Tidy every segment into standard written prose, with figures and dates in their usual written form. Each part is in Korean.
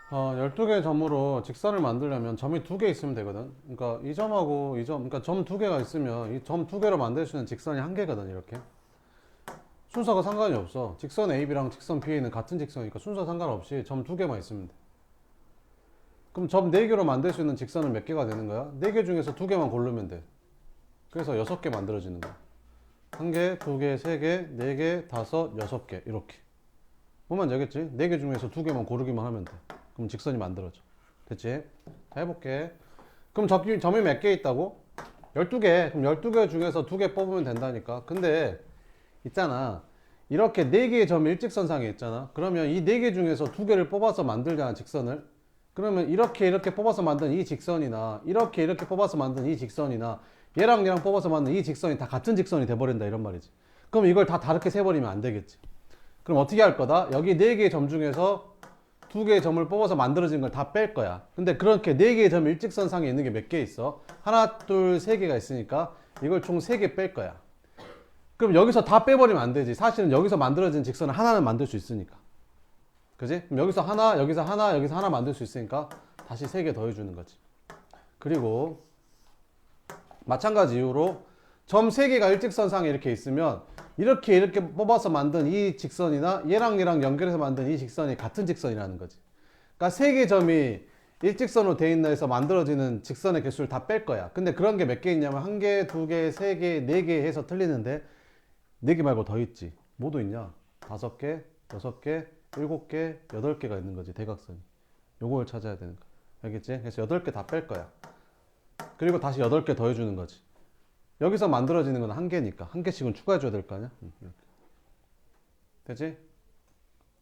12개의 점으로 직선을 만들려면 점이 2개 있으면 되거든. 그러니까 이 점하고 이 점, 그러니까 점 2개가 있으면 이 점 2개로 만들 수 있는 직선이 1개거든, 이렇게. 순서가 상관이 없어. 직선 AB랑 직선 BA는 같은 직선이니까 순서 상관없이 점 2개만 있으면 돼. 그럼 점 4개로 만들 수 있는 직선은 몇 개가 되는 거야? 4개 중에서 2개만 고르면 돼. 그래서 6개 만들어지는 거야. 1개, 2개, 3개, 4개, 5, 6개 이렇게. 뭐만 알겠지? 4개 중에서 2개만 고르기만 하면 돼. 그럼 직선이 만들어져. 됐지? 자, 해볼게. 그럼 점이 몇 개 있다고? 12개. 그럼 12개 중에서 2개 뽑으면 된다니까. 근데 있잖아. 이렇게 4개의 점이 일직선상에 있잖아. 그러면 이 4개 중에서 2개를 뽑아서 만들잖아, 직선을. 그러면 이렇게 뽑아서 만든 이 직선이나 이렇게 뽑아서 만든 이 직선이나 얘랑 뽑아서 만든 이 직선이 다 같은 직선이 돼버린다, 이런 말이지. 그럼 이걸 다 다르게 세버리면 안 되겠지. 그럼 어떻게 할 거다? 여기 4개의 점 중에서 2개의 점을 뽑아서 만들어진 걸 다 뺄 거야. 근데 그렇게 4개의 점이 일직선상에 있는 게 몇 개 있어? 하나, 둘, 3개가 있으니까 이걸 총 3개 뺄 거야. 그럼 여기서 다 빼버리면 안 되지. 사실은 여기서 만들어진 직선을 하나는 만들 수 있으니까. 그지? 그럼 여기서 하나, 여기서 하나, 여기서 하나 만들 수 있으니까 다시 3개 더해주는 거지. 그리고 마찬가지 이유로 점 3개가 일직선상에 이렇게 있으면 이렇게 뽑아서 만든 이 직선이나 얘랑 연결해서 만든 이 직선이 같은 직선이라는 거지. 그러니까 3개 점이 일직선으로 돼 있나 해서 만들어지는 직선의 개수를 다 뺄 거야. 근데 그런 게 몇 개 있냐면 1개, 2개, 3개, 4개 해서 틀리는데 4개 말고 더 있지. 뭐도 있냐? 5개, 6개, 7개, 8개가 있는 거지, 대각선이. 요걸 찾아야 되는 거야. 알겠지? 그래서 8개 다 뺄 거야. 그리고 다시 8개 더해주는 거지. 여기서 만들어지는 건 1개니까 1개씩은 추가해줘야 될 거 아니야? 이렇게. 되지?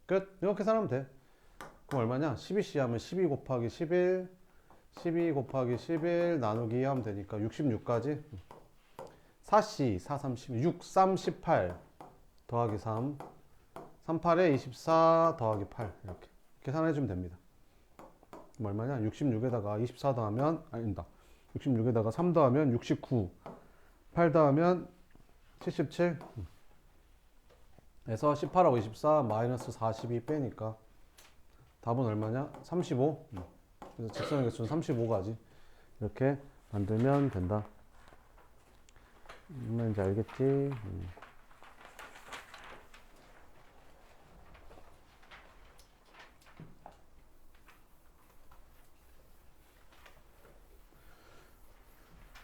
끝. 이렇게 계산하면 돼. 그럼 얼마냐? 12C 하면 12 곱하기 11, 12 곱하기 11 나누기 2 하면 되니까 66까지. 4C, 4, 3, 12, 6, 3, 18 더하기 3, 3, 8에 24 더하기 8 이렇게 계산해주면 됩니다. 그럼 얼마냐? 66에다가 24 더하면 아니다. 66에다가 3 더하면 69, 8 더하면 77 에서 18하고 24 마이너스 42 빼니까 답은 얼마냐? 35. 그래서 직선의 개수는 35가지. 이렇게 만들면 된다. 무슨 말인지 알겠지?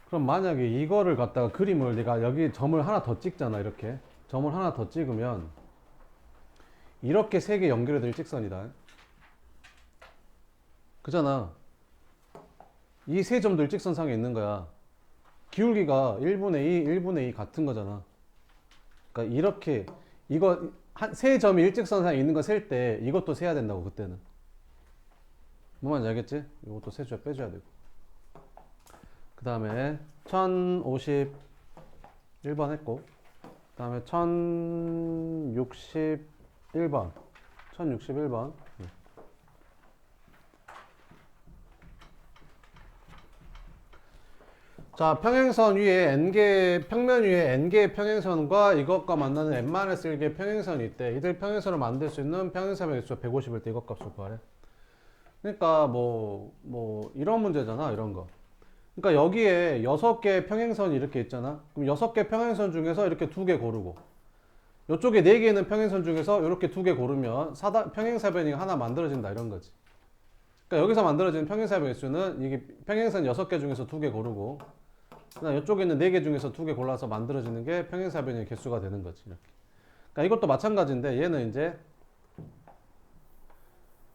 그럼 만약에 이거를 갖다가 그림을 내가 여기 점을 하나 더 찍잖아. 이렇게 점을 하나 더 찍으면 이렇게 3개 연결해도 일직선이다. 그잖아. 이 세 점도 일직선상에 있는 거야. 기울기가 1분의 2, 1분의 2 같은 거잖아. 그러니까 이렇게 이거 세 점이 일직선상에 있는 거 셀 때 이것도 세야 된다고, 그때는. 뭔 말인지 알겠지? 이것도 세줘야 빼줘야 되고. 그 다음에 1051번 했고, 그 다음에 1061번 1061번 자, 평행선 위에 n개, 평면 위에 n개의 평행선과 이것과 만나는 n-1개의 평행선이 있대. 이들 평행선을 만들 수 있는 평행사변 개수가 150일 때 이것 값을 구하래. 그러니까 이런 문제잖아, 이런 거. 그러니까 여기에 6개의 평행선이 이렇게 있잖아. 그럼 6개 평행선 중에서 이렇게 2개 고르고, 이쪽에 4개 있는 평행선 중에서 이렇게 2개 고르면 평행사변이 하나 만들어진다, 이런 거지. 그러니까 여기서 만들어지는 평행사변 개수는 이게 평행선 6개 중에서 2개 고르고, 그다음 이쪽에 있는 4개 중에서 2개 골라서 만들어지는 게 평행사변의 개수가 되는 거지, 이렇게. 그러니까 이것도 마찬가지인데 얘는 이제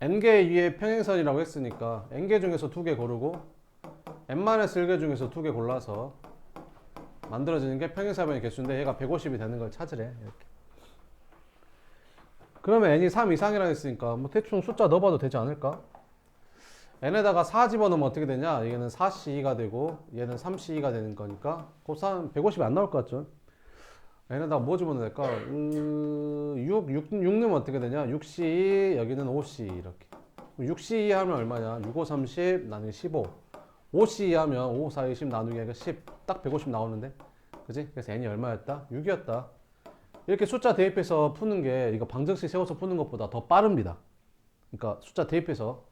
n개 위의 평행선이라고 했으니까 n개 중에서 2개 고르고 n-1개 중에서 2개 골라서 만들어지는 게 평행사변의 개수인데 얘가 150이 되는 걸 찾으래, 이렇게. 그러면 n이 3 이상이라고 했으니까 뭐 대충 숫자 넣어봐도 되지 않을까? n에다가 4 집어넣으면 어떻게 되냐? 얘는 4C2가 되고 얘는 3C2가 되는 거니까 곱삼 150이 안 나올 것 같죠? n에다가 뭐 집어넣어야 될까? 6 넣으면 어떻게 되냐? 6C2, 여기는 5C 이렇게. 6C2 하면 얼마냐? 6, 5, 30 나누기 15. 5C2 하면 5, 4, 20 나누기 10. 딱 150 나오는데? 그지? 그래서 n이 얼마였다? 6이었다. 이렇게 숫자 대입해서 푸는 게 이거 방정식 세워서 푸는 것보다 더 빠릅니다. 그러니까 숫자 대입해서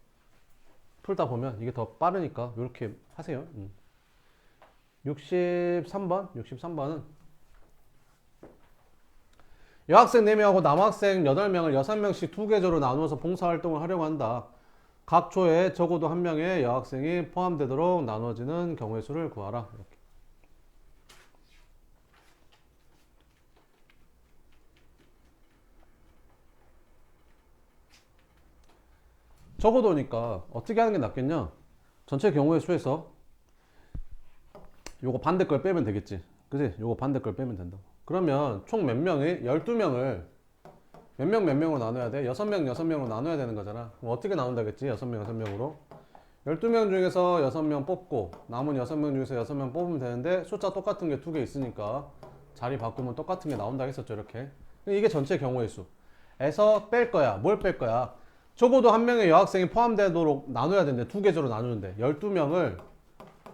풀다 보면 이게 더 빠르니까 이렇게 하세요. 63번은 여학생 4명하고 남학생 8명을 6명씩 두 계조로 나누어서 봉사활동을 하려고 한다. 각 조에 적어도 한 명의 여학생이 포함되도록 나눠지는 경우의 수를 구하라. 이렇게. 적어도니까 어떻게 하는 게 낫겠냐? 전체 경우의 수에서 요거 반대 걸 빼면 되겠지. 그지? 요거 반대 걸 빼면 된다고. 그러면 총 몇 명이 12명을 몇 명으로 나눠야 돼? 6명으로 나눠야 되는 거잖아. 그럼 어떻게 나눈다겠지? 6명으로 12명 중에서 6명 뽑고 남은 6명 중에서 6명 뽑으면 되는데 숫자 똑같은 게 2개 있으니까 자리 바꾸면 똑같은 게 나온다 했었죠. 이렇게. 이게 전체 경우의 수에서 뺄 거야. 뭘 뺄 거야? 적어도 한 명의 여학생이 포함되도록 나눠야 되는데 2계조로 나누는데 12명을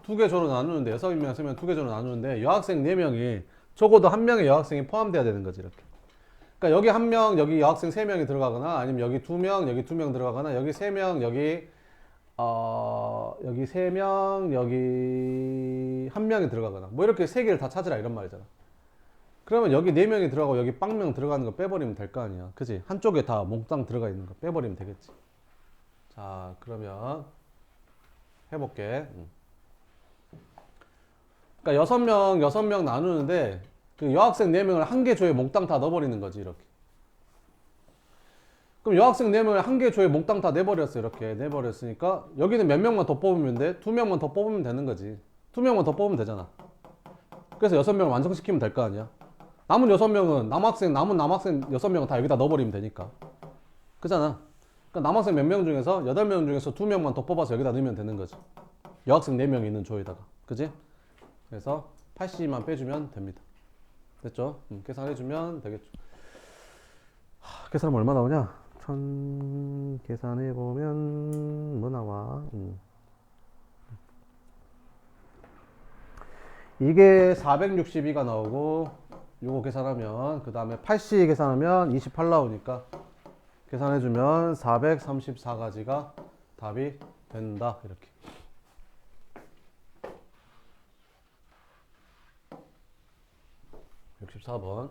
2계조로 나누는데 6명 쓰면 2계조로 나누는데 여학생 4명이 적어도 한 명의 여학생이 포함돼야 되는 거지. 이렇게. 그러니까 여기 한 명, 여기 여학생 3명이 들어가거나 아니면 여기 2명, 여기 2명 들어가거나 여기 3명, 여기 여기 3명, 여기 1명이 들어가거나 뭐 이렇게 3개를 다 찾으라 이런 말이잖아. 그러면 여기 4명이 들어가고 여기 빵명 들어가는 거 빼버리면 될 거 아니야. 그치? 한쪽에 다 몽땅 들어가 있는 거 빼버리면 되겠지. 자, 그러면 해볼게. 그러니까 6명 나누는데 그 여학생 4명을 한 개 조에 몽땅 다 넣어버리는 거지. 이렇게. 그럼 여학생 4명을 한 개 조에 몽땅 다 내버렸어. 이렇게 내버렸으니까 여기는 몇 명만 더 뽑으면 돼? 2명만 더 뽑으면 되는 거지. 2명만 더 뽑으면 되잖아. 그래서 6명을 완성시키면 될 거 아니야. 남은 6명은 남은 남학생 6명은 다 여기다 넣어버리면 되니까. 그잖아. 그러니까 남학생 몇 명 중에서 8명 중에서 2명만 더 뽑아서 여기다 넣으면 되는 거지. 여학생 4명이 있는 조에다가. 그지? 그래서 82만 빼주면 됩니다. 됐죠? 계산해주면 되겠죠. 계산하면 얼마 나오냐? 1000 계산해보면 뭐 나와? 이게 462가 나오고 요거 계산하면 그 다음에 80 계산하면 28 나오니까 계산해주면 434가지가 답이 된다. 이렇게. (64번)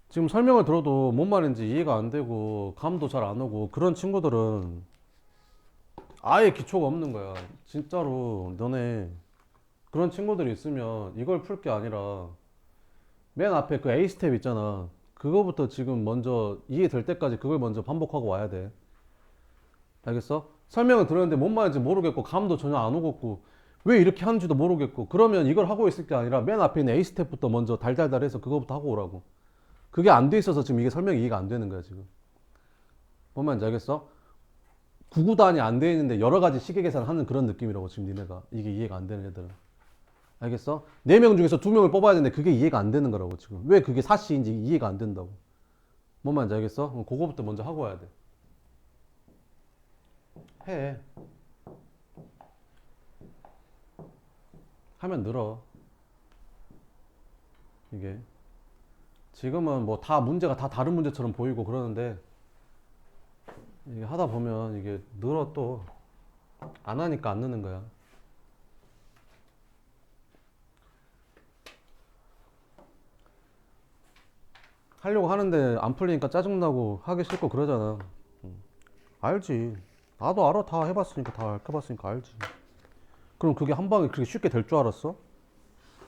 지금 설명을 들어도 뭔 말인지 이해가 안 되고 감도 잘 안 오고 그런 친구들은 아예 기초가 없는 거야. 진짜로 너네 그런 친구들이 있으면 이걸 풀 게 아니라 맨 앞에 그 A 스텝 있잖아. 그거부터 지금 먼저 이해될 때까지 그걸 먼저 반복하고 와야 돼. 알겠어? 설명을 들었는데 뭔 말인지 모르겠고 감도 전혀 안 오겠고 왜 이렇게 하는지도 모르겠고 그러면 이걸 하고 있을 게 아니라 맨 앞에 있는 A 스텝부터 먼저 달달달 해서 그거부터 하고 오라고. 그게 안 돼 있어서 지금 이게 설명이 이해가 안 되는 거야 지금. 뭔 말인지 알겠어? 구구단이 안 돼 있는데 여러 가지 시계 계산을 하는 그런 느낌이라고 지금 니네가. 이게 이해가 안 되는 애들은. 알겠어? 4명 중에서 2명을 뽑아야 되는데 그게 이해가 안 되는 거라고 지금. 왜 그게 사시인지 이해가 안 된다고. 뭔 말인지 알겠어? 그럼 그거부터 먼저 하고 와야 돼. 해. 하면 늘어. 이게. 지금은 뭐 다 문제가 다 다른 문제처럼 보이고 그러는데 이게 하다 보면 이게 늘어 또. 안 하니까 안 느는 거야. 하려고 하는데 안 풀리니까 짜증나고 하기 싫고 그러잖아. 알지. 나도 알아. 다 해봤으니까 다 해봤으니까 알지. 그럼 그게 한 방에 그렇게 쉽게 될 줄 알았어?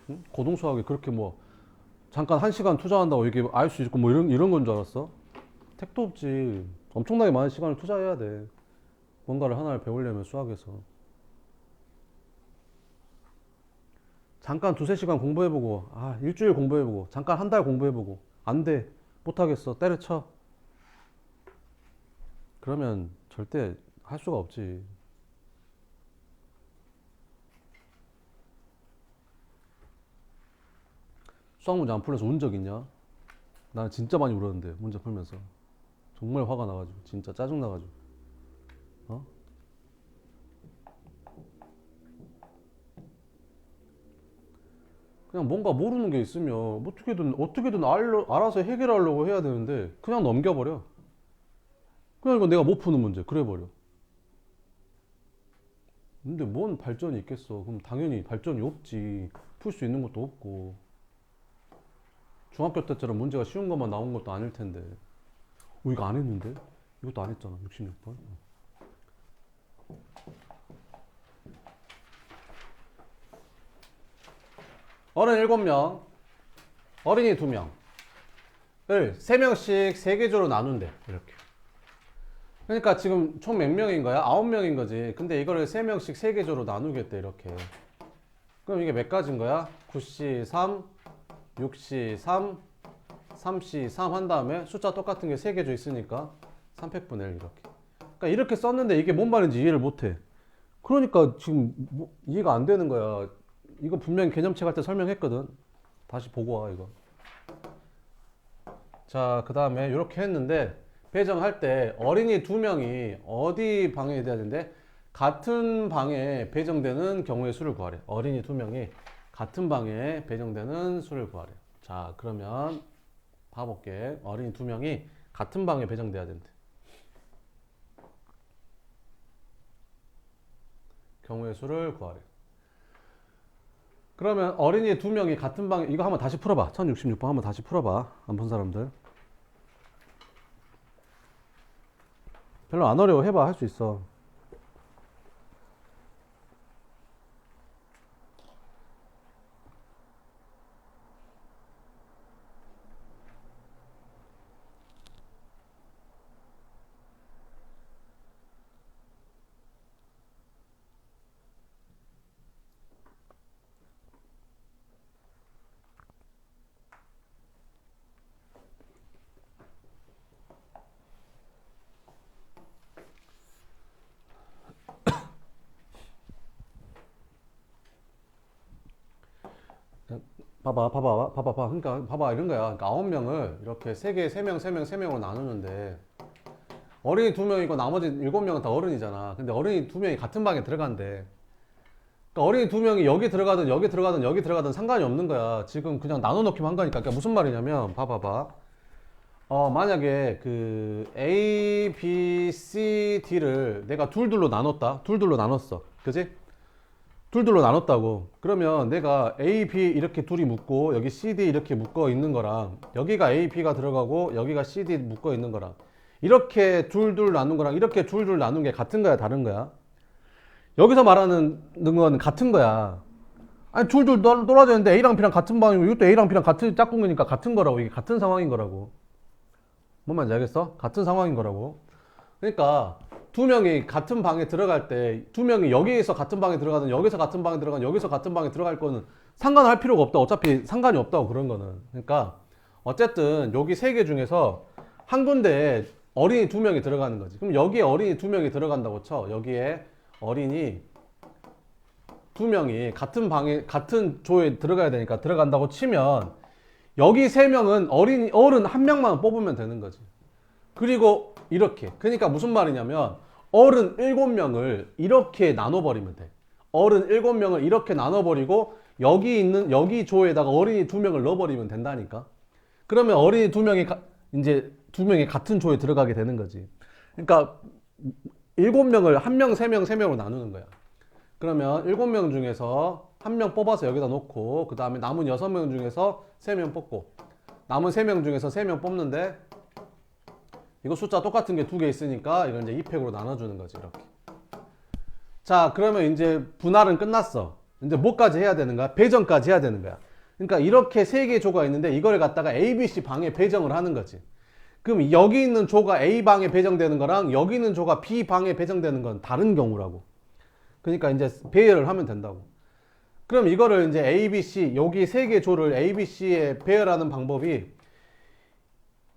응? 고등수학이 그렇게 뭐 잠깐 1시간 투자한다고 이게 알 수 있고 뭐 이런 건 줄 알았어? 택도 없지. 엄청나게 많은 시간을 투자해야 돼. 뭔가를 하나를 배우려면 수학에서. 잠깐 2~3시간 공부해보고, 일주일 공부해보고, 잠깐 한 달 공부해보고, 안 돼. 못하겠어. 때려쳐. 그러면 절대 할 수가 없지. 수학 문제 안 풀려서 운 적 있냐? 나는 진짜 많이 울었는데, 문제 풀면서. 정말 화가 나가지고, 진짜 짜증나가지고. 어? 그냥 뭔가 모르는 게 있으면 어떻게든 알아서 해결하려고 해야 되는데 그냥 넘겨버려. 그냥 이거 내가 못 푸는 문제 그래 버려. 근데 뭔 발전이 있겠어. 그럼 당연히 발전이 없지. 풀 수 있는 것도 없고. 중학교 때처럼 문제가 쉬운 것만 나온 것도 아닐 텐데. 이거 안 했는데? 이것도 안 했잖아. 66번. 어른 7명, 어린이 2명을 3명씩 3개조로 나눈대. 이렇게. 그러니까 지금 총 몇 명인 거야? 9명인 거지. 근데 이거를 3명씩 3개조로 나누겠대. 이렇게. 그럼 이게 몇 가지인 거야? 9C 3, 6C 3, 3C 3 한 다음에 숫자 똑같은 게 3개조 있으니까 300분의 1 이렇게. 그러니까 이렇게 썼는데 이게 뭔 말인지 이해를 못 해. 그러니까 지금 이해가 안 되는 거야. 이거 분명히 개념책 할 때 설명했거든. 다시 보고 와 이거. 자, 그 다음에 이렇게 했는데 배정할 때 어린이 2명이 어디 방에 돼야 되는데 같은 방에 배정되는 경우의 수를 구하래. 어린이 2명이 같은 방에 배정되는 수를 구하래. 자, 그러면 봐볼게. 어린이 2명이 같은 방에 배정돼야 된대. 경우의 수를 구하래. 그러면 어린이 2명이 같은 방에, 이거 한번 다시 풀어봐. 1066번 한번 다시 풀어봐. 안 푼 사람들. 별로 안 어려워. 해봐. 할 수 있어. 봐봐. 그러니까 봐봐. 이런 거야. 그러니까 9명을 이렇게 3명으로 나누는데 어린이 2명이고 나머지 7명은 다 어른이잖아. 근데 어린이 2명이 같은 방에 들어간대. 그러니까 어린이 2명이 여기 들어가든 상관이 없는 거야. 지금 그냥 나눠놓기만 한 거니까. 그러니까 무슨 말이냐면 봐봐. 만약에 그 A, B, C, D를 내가 둘둘로 나눴다. 둘둘로 나눴어. 그지? 둘둘로 나눴다고. 그러면 내가 A, B 이렇게 둘이 묶고 여기 C, D 이렇게 묶어 있는 거랑 여기가 A, B가 들어가고 여기가 C, D 묶어 있는 거랑 이렇게 둘둘 나눈 거랑 이렇게 둘둘 나눈 게 같은 거야, 다른 거야? 여기서 말하는 건 같은 거야. 아니 둘둘 떨어져 있는데 A랑 B랑 같은 방이고 이것도 A랑 B랑 같은 짝꿍이니까 같은 거라고. 이게 같은 상황인 거라고. 뭔 말인지 알겠어? 같은 상황인 거라고. 그러니까 2명이 같은 방에 들어갈 때 2명이 여기에서 같은 방에 들어가든 여기서 같은 방에 들어가든 여기서 같은 방에 들어갈 거는 상관할 필요가 없다. 어차피 상관이 없다고. 그런 거는. 그러니까 어쨌든 여기 3개 중에서 한 군데에 어린이 2명이 들어가는 거지. 그럼 여기에 어린이 2명이 들어간다고 쳐. 여기에 어린이 2명이 같은 방에 같은 조에 들어가야 되니까 들어간다고 치면 여기 3명은 어른 1명만 뽑으면 되는 거지. 그리고 이렇게. 그러니까 무슨 말이냐면 어른 7명을 이렇게 나눠버리면 돼. 어른 7명을 이렇게 나눠버리고 여기 조에다가 어린이 2명을 넣어버리면 된다니까. 그러면 어린이 2명이 이제 2명이 같은 조에 들어가게 되는 거지. 그러니까 7명을 1명, 3명, 3명으로 나누는 거야. 그러면 7명 중에서 1명 뽑아서 여기다 놓고 그 다음에 남은 6명 중에서 3명 뽑고 남은 3명 중에서 3명 뽑는데 이거 숫자 똑같은 게 2개 있으니까 이걸 이제 2팩으로 나눠주는 거지. 이렇게. 자, 그러면 이제 분할은 끝났어. 이제 뭐까지 해야 되는 거야? 배정까지 해야 되는 거야. 그러니까 이렇게 3개의 조가 있는데 이걸 갖다가 A, B, C 방에 배정을 하는 거지. 그럼 여기 있는 조가 A 방에 배정되는 거랑 여기 있는 조가 B 방에 배정되는 건 다른 경우라고. 그러니까 이제 배열을 하면 된다고. 그럼 이거를 이제 A, B, C 여기 3개 조를 A, B, C에 배열하는 방법이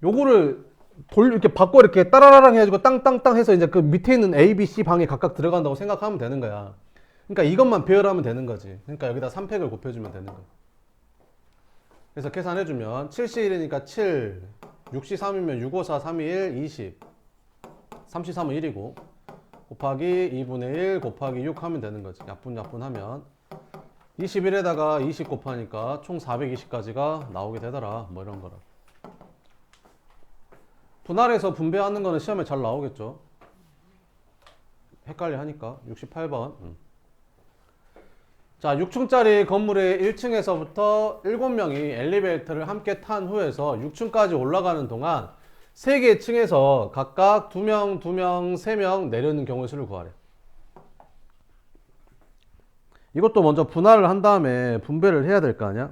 요거를 이렇게 바꿔 이렇게 따라라랑 해가지고 땅땅땅 해서 이제 그 밑에 있는 A, B, C 방에 각각 들어간다고 생각하면 되는 거야. 그러니까 이것만 배열하면 되는 거지. 그러니까 여기다 3팩을 곱해주면 되는 거야. 그래서 계산해주면 7C1이니까 7, 6C3이면 6, 5, 4, 3, 2, 1, 20, 3C3은 1이고 곱하기 2분의 1 곱하기 6 하면 되는 거지. 약분 하면 21에다가 20 곱하니까 총 420까지가 나오게 되더라. 뭐 이런 거라. 분할해서 분배하는 거는 시험에 잘 나오겠죠. 헷갈려 하니까. 68번. 자, 6층짜리 건물의 1층에서부터 7명이 엘리베이터를 함께 탄 후에서 6층까지 올라가는 동안 3개의 층에서 각각 2명, 2명, 3명 내려오는 경우의 수를 구하래. 이것도 먼저 분할을 한 다음에 분배를 해야 될 거 아니야?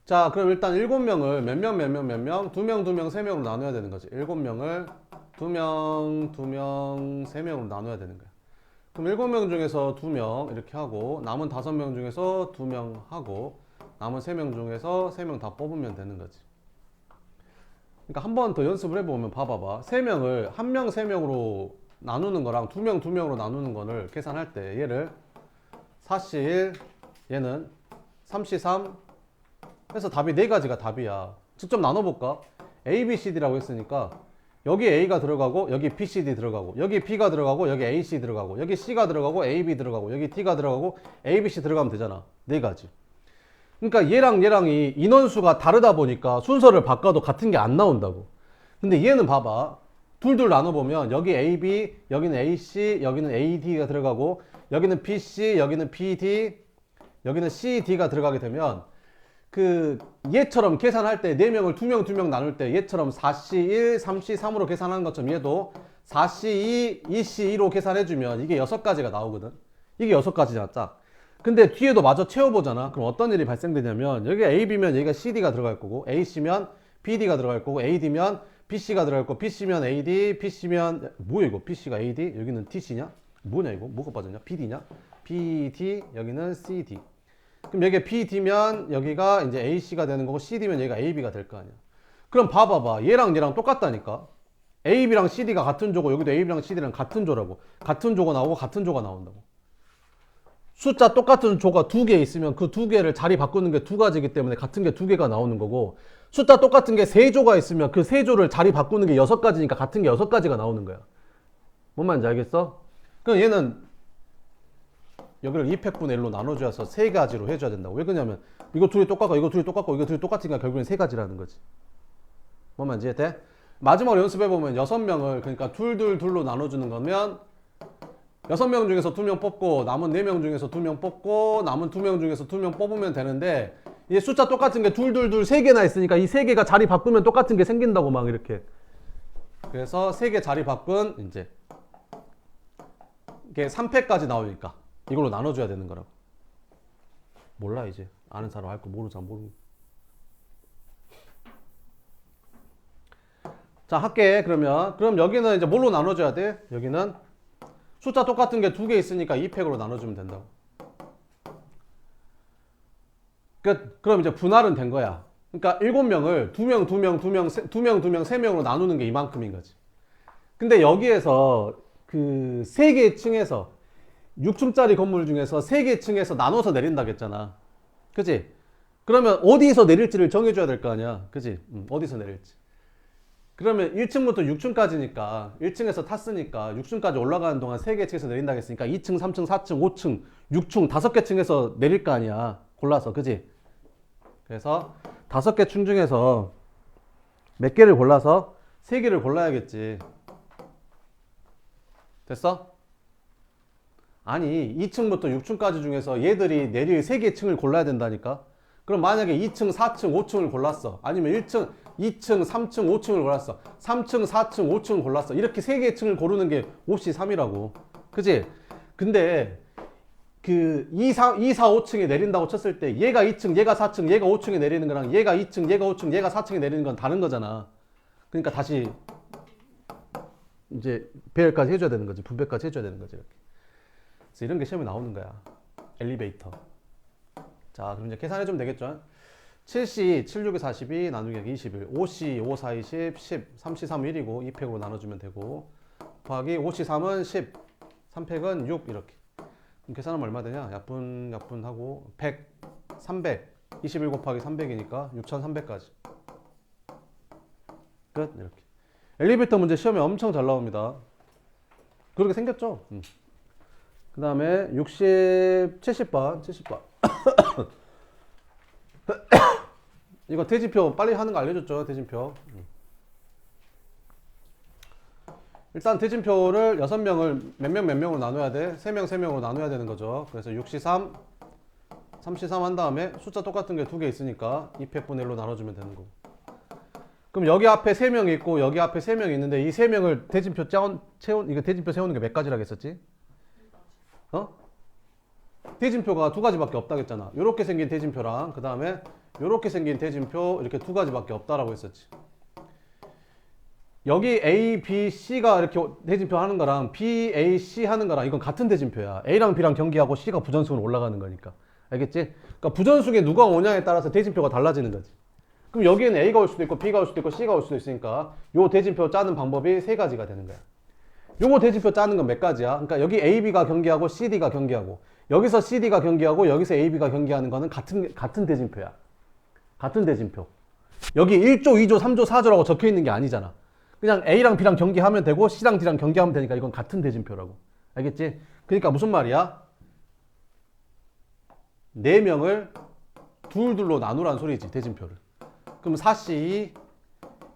자, 그럼 일단 7명을 몇 명, 몇 명, 몇 명, 2명, 2명, 3명으로 나눠야 되는 거지. 7명을 2명, 2명, 3명으로 나눠야 되는 거야. 그럼 7명 중에서 2명 이렇게 하고 남은 5명 중에서 2명 하고 남은 3명 중에서 3명 다 뽑으면 되는 거지. 그러니까 한 번 더 연습을 해보면 봐봐봐. 3명을 1명, 3명으로 나누는 거랑 2명, 2명으로 나누는 거를 계산할 때 얘를 4C1 얘는 3C3 해서 답이 4가지가 답이야. 직접 나눠볼까? A, B, C, D라고 했으니까 여기 A가 들어가고 여기 B, C, D 들어가고 여기 B가 들어가고 여기 A, C 들어가고 여기 C가 들어가고 A, B 들어가고 여기 D가 들어가고 A, B, C 들어가면 되잖아. 4가지. 그러니까 얘랑 얘랑이 인원수가 다르다 보니까 순서를 바꿔도 같은 게 안 나온다고. 근데 얘는 봐봐. 둘둘 나눠보면 여기 A, B, 여기는 A, C, 여기는 A, D가 들어가고 여기는 B, C, 여기는 B, D, 여기는 C, D가 들어가게 되면 그 얘처럼 계산할 때 4명을 2명 2명 나눌 때 얘처럼 4C1, 3C3으로 계산하는 것처럼 얘도 4C2, 2C2로 계산해주면 이게 6가지가 나오거든. 이게 6가지잖아 짝. 근데 뒤에도 마저 채워보잖아. 그럼 어떤 일이 발생되냐면 여기가 AB면 여기가 CD가 들어갈 거고 AC면 BD가 들어갈 거고 AD면 BC가 들어갈 거고 BC면 AD, PC면 뭐야 이거 BC가 AD 여기는 TC냐? 뭐냐 이거? 뭐가 빠졌냐? BD냐? BD 여기는 CD. 그럼 여기가 BD면 여기가 이제 AC가 되는 거고 CD면 여기가 AB가 될 거 아니야. 그럼 봐봐봐. 얘랑 얘랑 똑같다니까. AB랑 CD가 같은 조고 여기도 AB랑 CD랑 같은 조라고. 같은 조가 나오고 같은 조가 나온다고. 숫자 똑같은 조가 2개 있으면 그 2개를 자리 바꾸는 게 2가지이기 때문에 같은 게 2개가 나오는 거고 숫자 똑같은 게 3조가 있으면 그 3조를 자리 바꾸는 게 6가지니까 같은 게 6가지가 나오는 거야. 뭔 말인지 알겠어? 그럼 얘는 여기를 2팩분의 1로 나눠줘서 3가지로 해줘야 된다고. 왜 그러냐면 이거 둘이 똑같고 이거 둘이 똑같고 이거 둘이 똑같으니까 결국엔 3가지라는 거지. 뭔 말인지 이해돼? 마지막으로 연습해보면 6명을 그러니까 둘로 나눠주는 거면 6명 중에서 2명 뽑고 남은 4명 중에서 2명 뽑고 남은 2명 중에서 2명 뽑으면 되는데 이 숫자 똑같은 게 3개나 있으니까 이 3개가 자리 바꾸면 똑같은 게 생긴다고 막 이렇게. 그래서 3개 자리 바꾼 이제 이게 3패까지 나오니까 이걸로 나눠줘야 되는 거라고. 몰라 이제 아는 사람 할 거 모르는 사람 모르고. 자 할게. 그럼 여기는 이제 뭘로 나눠줘야 돼? 여기는 숫자 똑같은 게 2개 있으니까 2팩으로 나눠주면 된다고. 그럼 이제 분할은 된 거야. 그러니까 7명을 2명, 3명으로 나누는 게 이만큼인 거지. 근데 여기에서 그 3개 층에서 6층짜리 건물 중에서 3개 층에서 나눠서 내린다고 했잖아. 그치? 그러면 어디서 내릴지를 정해줘야 될 거 아니야. 그치? 어디서 내릴지. 그러면 1층부터 6층까지니까 1층에서 탔으니까 6층까지 올라가는 동안 3개 층에서 내린다고 했으니까 2층, 3층, 4층, 5층, 6층 5개 층에서 내릴 거 아니야. 골라서. 그치? 그래서 5개 층 중에서 몇 개를 골라서 3개를 골라야겠지. 됐어? 아니 2층부터 6층까지 중에서 얘들이 내릴 3개 층을 골라야 된다니까. 그럼 만약에 2층, 4층, 5층을 골랐어. 아니면 1층, 2층, 3층, 5층을 골랐어. 3층, 4층, 5층을 골랐어. 이렇게 3개 층을 고르는 게 5C3이라고. 그치? 근데 그 2, 4, 5층에 내린다고 쳤을 때 얘가 2층, 얘가 4층, 얘가 5층에 내리는 거랑 얘가 2층, 얘가 5층, 얘가 4층에 내리는 건 다른 거잖아. 그러니까 다시 이제 배열까지 해줘야 되는 거지. 분배까지 해줘야 되는 거지. 이렇게. 그래서 이런 게 시험에 나오는 거야. 엘리베이터. 자, 그럼 이제 계산해주면 되겠죠. 7C, 7, 6에 42, 나누기 21. 5C, 5, 4, 20, 10. 3C, 3, 1이고 2팩으로 나눠주면 되고. 더하기 5C, 3은 10. 3팩은 6 이렇게. 그럼 계산하면 얼마 되냐? 약분하고 100, 300. 21 곱하기 300이니까 6300까지. 끝. 이렇게. 엘리베이터 문제 시험에 엄청 잘 나옵니다. 그렇게 생겼죠? 그 다음에 70번. 이거 대진표 빨리 하는 거 알려줬죠, 대진표. 일단 대진표를 6명을 몇 명으로 나눠야 돼? 3명 3명으로 나눠야 되는 거죠. 그래서 6C3, 3C3 한 다음에 숫자 똑같은 게 2개 있으니까 200분의 1로 나눠주면 되는 거고. 그럼 여기 앞에 3명이 있고 여기 앞에 3명이 있는데 이 3명을 대진표 이거 대진표 세우는 게 몇 가지라고 했었지? 대진표가 2가지밖에 없다겠잖아. 요렇게 생긴 대진표랑 그 다음에 요렇게 생긴 대진표 이렇게 2가지밖에 없다라고 했었지. 여기 A, B, C가 이렇게 대진표 하는 거랑 B, A, C 하는 거랑 이건 같은 대진표야. A랑 B랑 경기하고 C가 부전승으로 올라가는 거니까. 알겠지? 그러니까 부전승에 누가 오냐에 따라서 대진표가 달라지는 거지. 그럼 여기에는 A가 올 수도 있고 B가 올 수도 있고 C가 올 수도 있으니까 요 대진표 짜는 방법이 3가지가 되는 거야. 요거 대진표 짜는 건 몇 가지야? 그러니까 여기 A, B가 경기하고 C, D가 경기하고 여기서 C, D가 경기하고 여기서 A, B가 경기하는 거는 같은 대진표야. 같은 대진표. 여기 1조, 2조, 3조, 4조라고 적혀 있는 게 아니잖아. 그냥 A랑 B랑 경기하면 되고 C랑 D랑 경기하면 되니까 이건 같은 대진표라고. 알겠지? 그러니까 무슨 말이야? 4명을 둘로 나누란 소리지, 대진표를. 그럼 4C,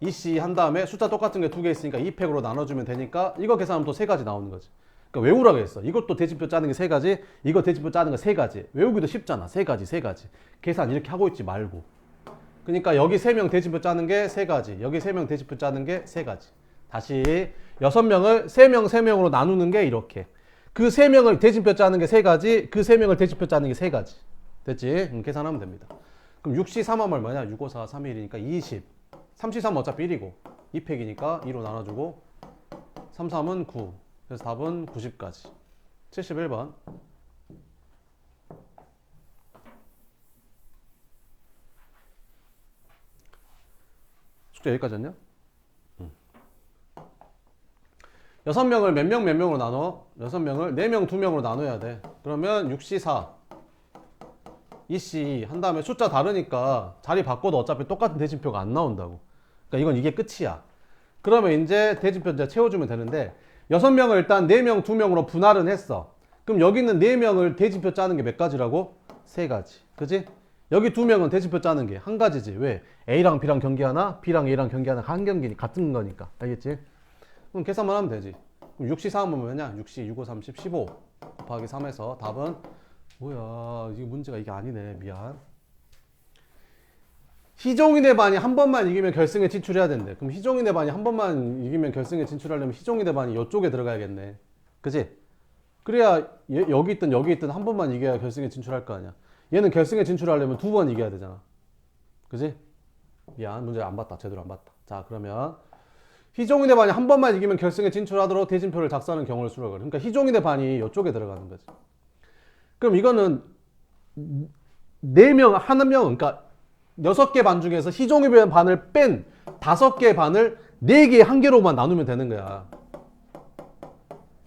2C 한 다음에 숫자 똑같은 게 2개 있으니까 2팩으로 나눠주면 되니까 이거 계산하면 또 3가지 나오는 거지. 그러니까 외우라고 했어. 이것도 대진표 짜는 게 3가지, 이거 대진표 짜는 거 3가지. 외우기도 쉽잖아. 3가지. 계산 이렇게 하고 있지 말고. 그러니까 여기 3명 대진표 짜는 게 3가지, 여기 3명 대진표 짜는 게 3가지. 다시 6명을 3명으로 나누는 게 이렇게. 그 3명을 대진표 짜는 게 3가지, 그 3명을 대진표 짜는 게 3가지. 됐지? 계산하면 됩니다. 그럼 6C3 하면 얼마냐? 6, 5, 4, 3, 1이니까 20. 3C3 어차피 1이고 2팩이니까 2로 나눠주고 3, 3은 9. 그래서 답은 90까지. 71번. 숙제 여기까지였냐? 6명을 몇 명으로 나눠? 6명을 4명 2명으로 나눠야 돼. 그러면 6C4 2C 한 다음에 숫자 다르니까 자리 바꿔도 어차피 똑같은 대진표가 안 나온다고. 그러니까 이게 끝이야. 그러면 이제 대진표 이제 채워주면 되는데 6명을 일단 4명 2명으로 분할은 했어. 그럼 여기 있는 4명을 대진표 짜는 게 몇 가지라고? 3가지. 그지? 여기 2명은 대진표 짜는 게 한 가지지. 왜? A랑 B랑 경기하나? B랑 A랑 경기하나? 한 경기 같은 거니까. 알겠지? 그럼 계산만 하면 되지. 그럼 6C 4 하면 뭐냐? 6C 6, 5, 30, 15 곱하기 3에서 답은 뭐야? 이 문제가 이게 아니네. 미안. 희종인의 반이 한 번만 이기면 결승에 진출해야 된대. 그럼 희종인의 반이 한 번만 이기면 결승에 진출하려면 희종인의 반이 이쪽에 들어가야겠네. 그지? 그래야 여기 있든 여기 있든 한 번만 이겨야 결승에 진출할 거 아니야. 얘는 결승에 진출하려면 2번 이겨야 되잖아. 그지? 미안, 문제 안 봤다. 제대로 안 봤다. 자, 그러면 희종인의 반이 한 번만 이기면 결승에 진출하도록 대진표를 작성하는 경우를 수록을. 그러니까 희종인의 반이 이쪽에 들어가는 거지. 그럼 이거는 4명, 한 명, 그러니까 6개 반 중에서 희종인의 반을 뺀 5개 반을 4개 한 개로만 나누면 되는 거야.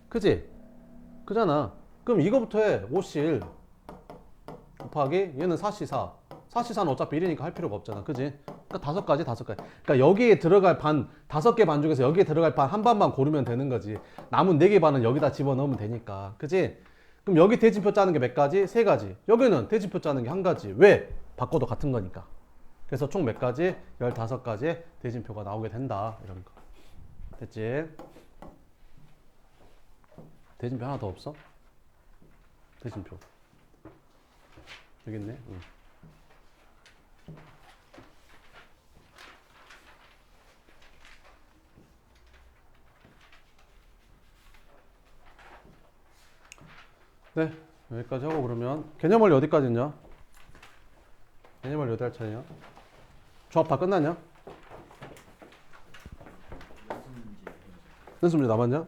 그지? 그잖아. 그럼 이거부터 해. 5C1 곱하기 얘는 4C4. 4C4는 어차피 1이니까 할 필요가 없잖아. 그지? 그러니까 5가지. 그러니까 여기에 들어갈 반, 5개 반 중에서 여기에 들어갈 반 한 반만 고르면 되는 거지. 남은 4개 반은 여기다 집어넣으면 되니까. 그지? 그럼 여기 대진표 짜는 게 몇 가지? 3가지. 여기는 대진표 짜는 게 한 가지. 왜? 바꿔도 같은 거니까. 그래서 총 몇 가지? 15가지의 대진표가 나오게 된다. 이런 거. 됐지? 대진표 하나 더 없어? 대진표. 여기 있네. 응. 네, 여기까지 하고 그러면 개념원리 어디까지 있냐? 개념원리 어디 할 차례냐? 조합 다 끝났냐? 연습 문제 남았냐?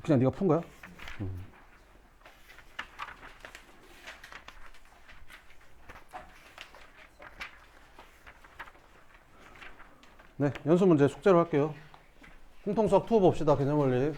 그냥 네가 푼 거야? 네, 연습 문제 숙제로 할게요. 공통수학 2 봅시다. 개념원리.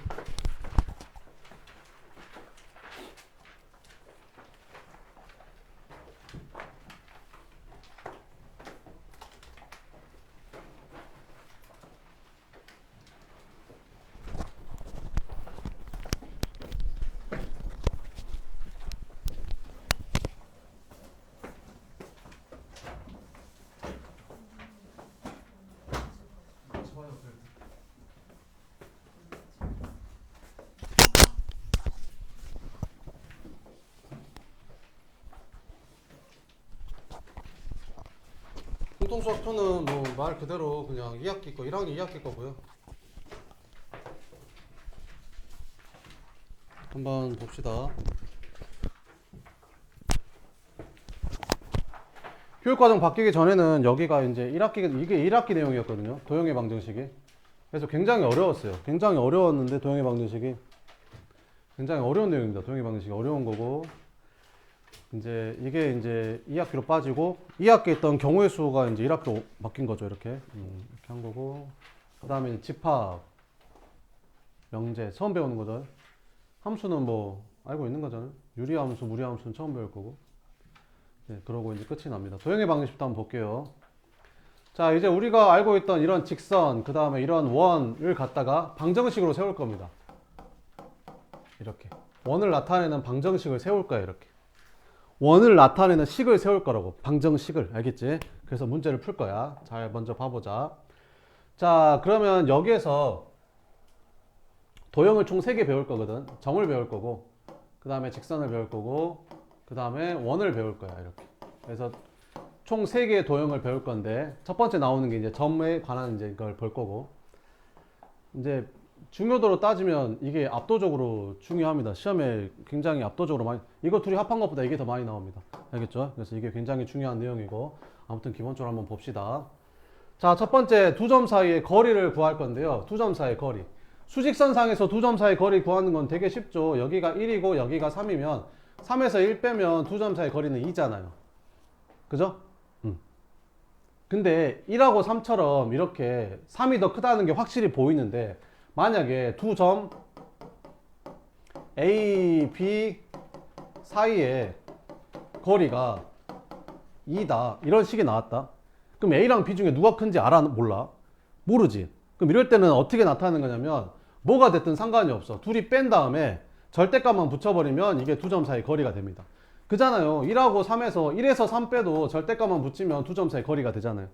교통수학 2는 뭐 말 그대로 그냥 2학기 거 1학년 2학기 거고요. 한번 봅시다. 교육과정 바뀌기 전에는 여기가 이제 1학기, 이게 1학기 내용이었거든요. 도형의 방정식이. 그래서 굉장히 어려웠어요. 굉장히 어려웠는데 도형의 방정식이 굉장히 어려운 내용입니다. 도형의 방정식이 어려운 거고, 이제 이게 이제 2학기로 빠지고 2학기에 있던 경우의 수가 이제 1학기로 바뀐 거죠. 이렇게 이렇게 한 거고, 그 다음에 집합, 명제 처음 배우는 거죠. 함수는 뭐 알고 있는 거잖아요. 유리함수, 무리함수는 처음 배울 거고. 네, 그러고 이제 끝이 납니다. 도형의 방정식부터 한번 볼게요. 자, 이제 우리가 알고 있던 이런 직선, 그 다음에 이런 원을 갖다가 방정식으로 세울 겁니다. 이렇게. 원을 나타내는 방정식을 세울 거야, 이렇게. 원을 나타내는 식을 세울 거라고. 방정식을. 알겠지? 그래서 문제를 풀 거야. 잘 먼저 봐보자. 자, 그러면 여기에서 도형을 총 3개 배울 거거든. 점을 배울 거고, 그 다음에 직선을 배울 거고, 그 다음에 원을 배울 거야, 이렇게. 그래서 총 3개의 도형을 배울 건데, 첫 번째 나오는 게 이제 점에 관한 이제 이걸 볼 거고, 이제 중요도로 따지면 이게 압도적으로 중요합니다. 시험에 굉장히 압도적으로 많이, 이거 둘이 합한 것보다 이게 더 많이 나옵니다. 알겠죠? 그래서 이게 굉장히 중요한 내용이고, 아무튼 기본적으로 한번 봅시다. 자, 첫 번째 두 점 사이의 거리를 구할 건데요. 두 점 사이의 거리. 수직선상에서 두 점 사이 거리 구하는 건 되게 쉽죠. 여기가 1이고 여기가 3이면 3에서 1 빼면 두 점 사이 거리는 2잖아요. 그죠? 근데 1하고 3처럼 이렇게 3이 더 크다는 게 확실히 보이는데, 만약에 두 점 A, B 사이의 거리가 2다. 이런 식이 나왔다. 그럼 A랑 B 중에 누가 큰지 알아? 몰라? 모르지. 그럼 이럴 때는 어떻게 나타나는 거냐면, 뭐가 됐든 상관이 없어. 둘이 뺀 다음에 절대값만 붙여버리면 이게 두 점 사이 거리가 됩니다. 그잖아요. 1하고 3에서 1에서 3 빼도 절대값만 붙이면 두 점 사이 거리가 되잖아요.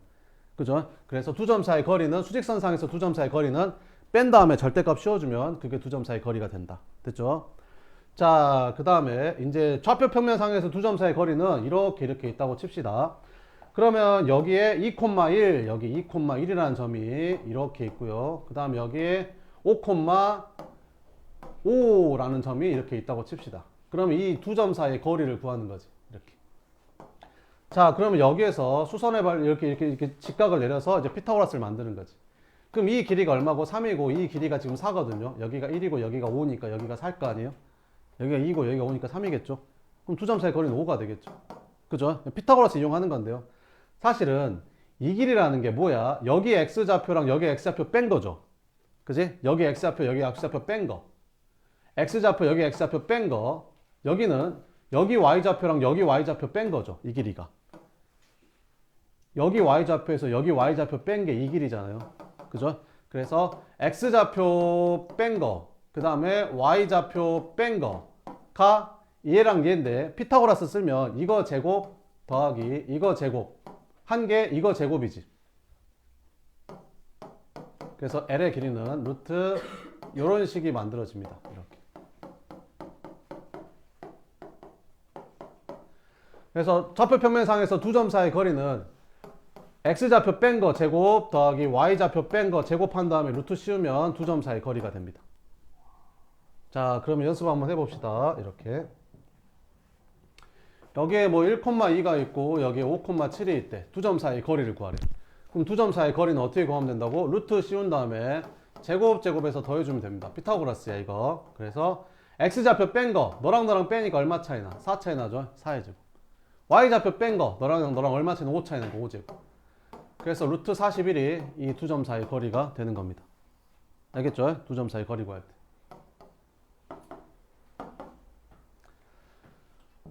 그죠? 그래서 두 점 사이 거리는, 수직선상에서 두 점 사이 거리는 뺀 다음에 절대값 씌워주면 그게 두 점 사이 거리가 된다. 됐죠? 자, 그 다음에 이제 좌표 평면상에서 두 점 사이 거리는 이렇게 있다고 칩시다. 그러면 여기에 2,1, 여기 2,1이라는 점이 이렇게 있고요. 그 다음 여기에 5,5라는 점이 이렇게 있다고 칩시다. 그러면 이 두 점 사이의 거리를 구하는 거지. 이렇게. 자, 그러면 여기에서 수선의 발 이렇게 직각을 내려서 이제 피타고라스를 만드는 거지. 그럼 이 길이가 얼마고? 3이고 이 길이가 지금 4거든요. 여기가 1이고 여기가 5니까 여기가 4일 거 아니에요? 여기가 2고 여기가 5니까 3이겠죠. 그럼 두 점 사이 거리는 5가 되겠죠. 그죠? 피타고라스 이용하는 건데요. 사실은 이 길이라는 게 뭐야? 여기 x좌표랑 여기 x좌표 뺀 거죠. 그지? 여기 x좌표 여기 x좌표 뺀 거. x좌표 여기 x좌표 뺀 거. 여기는 여기 y좌표랑 여기 y좌표 뺀 거죠. 이 길이가. 여기 y좌표에서 여기 y좌표 뺀 게 이 길이잖아요. 그죠? 그래서 x좌표 뺀 거, 그 다음에 y좌표 뺀 거가 얘랑 얘인데, 피타고라스 쓰면 이거 제곱 더하기 이거 제곱 한 개 이거 제곱이지. 그래서 L의 길이는 루트 이런 식이 만들어집니다. 이렇게. 그래서 좌표 평면상에서 두 점 사이 거리는 x좌표 뺀 거 제곱 더하기 y좌표 뺀 거 제곱한 다음에 루트 씌우면 두 점 사이 거리가 됩니다. 자, 그러면 연습 한번 해봅시다. 이렇게. 여기에 뭐 1,2가 있고 여기에 5,7이 있대. 두 점 사이 거리를 구하래. 그럼 두 점 사이 거리는 어떻게 구하면 된다고? 루트 씌운 다음에 제곱에서 더해주면 됩니다. 피타고라스야 이거. 그래서 x좌표 뺀 거 너랑 너랑 빼니까 얼마 차이나? 4 차이 나죠? 4의 제곱. y좌표 뺀 거 너랑 얼마 차이나? 5 차이 나고 5제곱. 그래서 루트 41이 이 두 점 사이 거리가 되는 겁니다. 알겠죠? 두 점 사이 거리 구할 때.